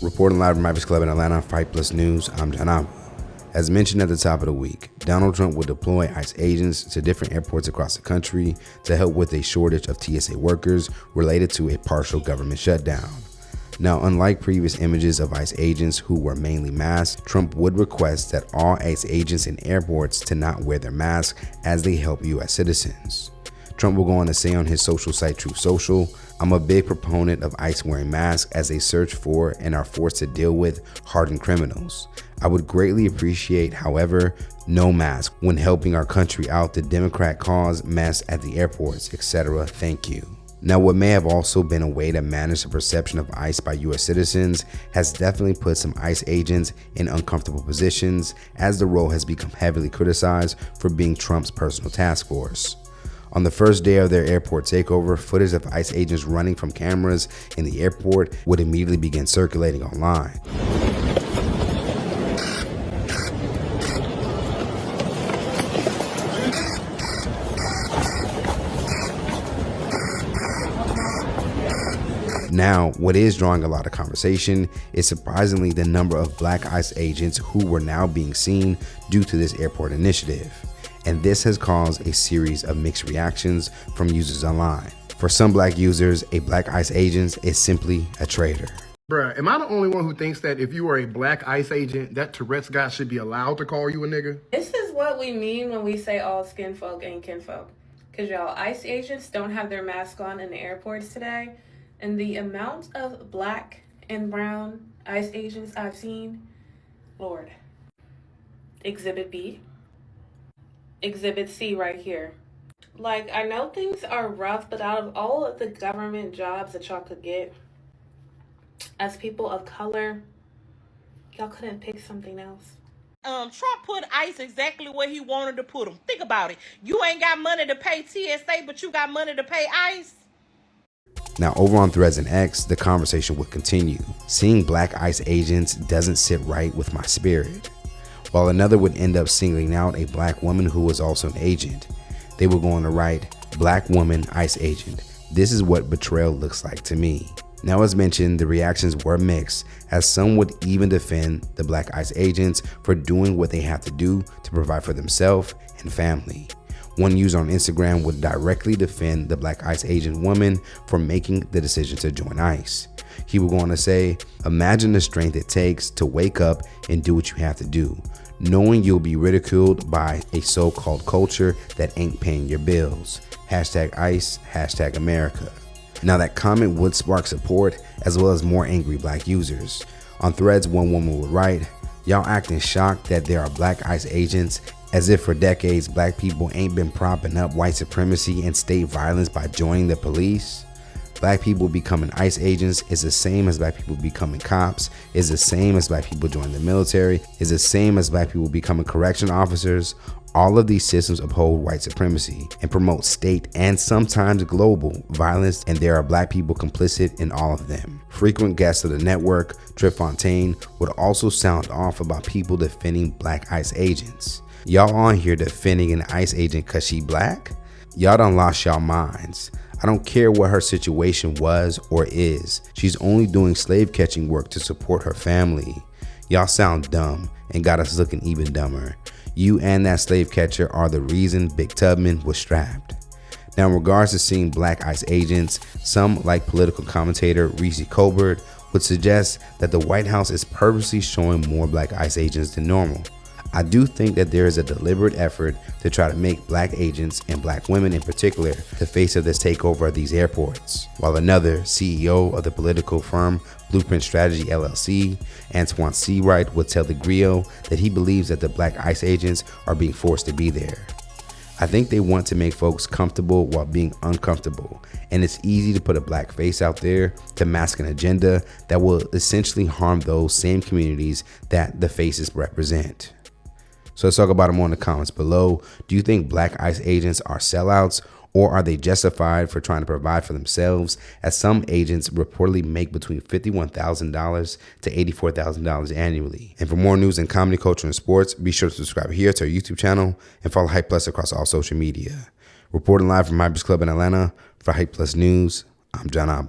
Reporting live from Reesei Colbert in Atlanta, Fight Plus News, I'm John. As mentioned at the top of the week, Donald Trump will deploy ICE agents to different airports across the country to help with a shortage of TSA workers related to a partial government shutdown. Now, unlike previous images of ICE agents who were mainly masked, Trump would request that all ICE agents in airports to not wear their masks as they help U.S. citizens. Trump will go on to say on his social site Truth Social, "I'm a big proponent of ICE wearing masks as they search for and are forced to deal with hardened criminals. I would greatly appreciate, however, no mask when helping our country out the Democrat cause mess at the airports, etc. Thank you." Now, what may have also been a way to manage the perception of ICE by U.S. citizens has definitely put some ICE agents in uncomfortable positions, as the role has become heavily criticized for being Trump's personal task force. On the first day of their airport takeover, footage of ICE agents running from cameras in the airport would immediately begin circulating online. Now, what is drawing a lot of conversation is surprisingly the number of black ICE agents who were now being seen due to this airport initiative. And this has caused a series of mixed reactions from users online. For some black users, a black ICE agent is simply a traitor. Bruh, am I the only one who thinks that if you are a black ICE agent, that Tourette's guy should be allowed to call you a nigga? This is what we mean when we say all skin folk ain't kinfolk. Because y'all, ICE agents don't have their mask on in the airports today. And the amount of black and brown ICE agents I've seen, Lord. Exhibit B. Exhibit C right here. Like, I know things are rough, but out of all of the government jobs that y'all could get, as people of color, y'all couldn't pick something else. Trump put ICE exactly where he wanted to put them. Think about it. You ain't got money to pay TSA, but you got money to pay ICE. Now, over on Threads and X, the conversation would continue. Seeing black ICE agents doesn't sit right with my spirit. While another would end up singling out a black woman who was also an agent. They were going to write, "Black woman ICE agent. This is what betrayal looks like to me." Now, as mentioned, the reactions were mixed, as some would even defend the black ICE agents for doing what they have to do to provide for themselves and family. One user on Instagram would directly defend the black ICE agent woman for making the decision to join ICE. He would go on to say, "Imagine the strength it takes to wake up and do what you have to do, knowing you'll be ridiculed by a so-called culture that ain't paying your bills. Hashtag ICE, hashtag America." Now, that comment would spark support as well as more angry black users. On Threads, one woman would write, "Y'all acting shocked that there are black ICE agents, as if for decades black people ain't been propping up white supremacy and state violence by joining the police. Black people becoming ICE agents is the same as black people becoming cops, is the same as black people joining the military, is the same as black people becoming correction officers. All of these systems uphold white supremacy and promote state and sometimes global violence, and there are black people complicit in all of them." Frequent guests of the network, Trip Fontaine, would also sound off about people defending black ICE agents. "Y'all on here defending an ICE agent cause she black? Y'all done lost y'all minds. I don't care what her situation was or is. She's only doing slave catching work to support her family. Y'all sound dumb and got us looking even dumber. You and that slave catcher are the reason Big Tubman was strapped." Now, in regards to seeing black ICE agents, some, like political commentator Reesei Colbert, would suggest that the White House is purposely showing more black ICE agents than normal. I do think that there is a deliberate effort to try to make black agents, and black women in particular, the face of this takeover of these airports. While another, CEO of the political firm Blueprint Strategy LLC, Antoine Seawright, would tell the Griot that he believes that the black ICE agents are being forced to be there. "I think they want to make folks comfortable while being uncomfortable, and it's easy to put a black face out there to mask an agenda that will essentially harm those same communities that the faces represent." So let's talk about them more in the comments below. Do you think black ICE agents are sellouts, or are they justified for trying to provide for themselves, as some agents reportedly make between $51,000 to $84,000 annually? And for more news in comedy, culture, and sports, be sure to subscribe here to our YouTube channel and follow Hype Plus across all social media. Reporting live from Reesei Colbert in Atlanta for Hype Plus News, I'm John.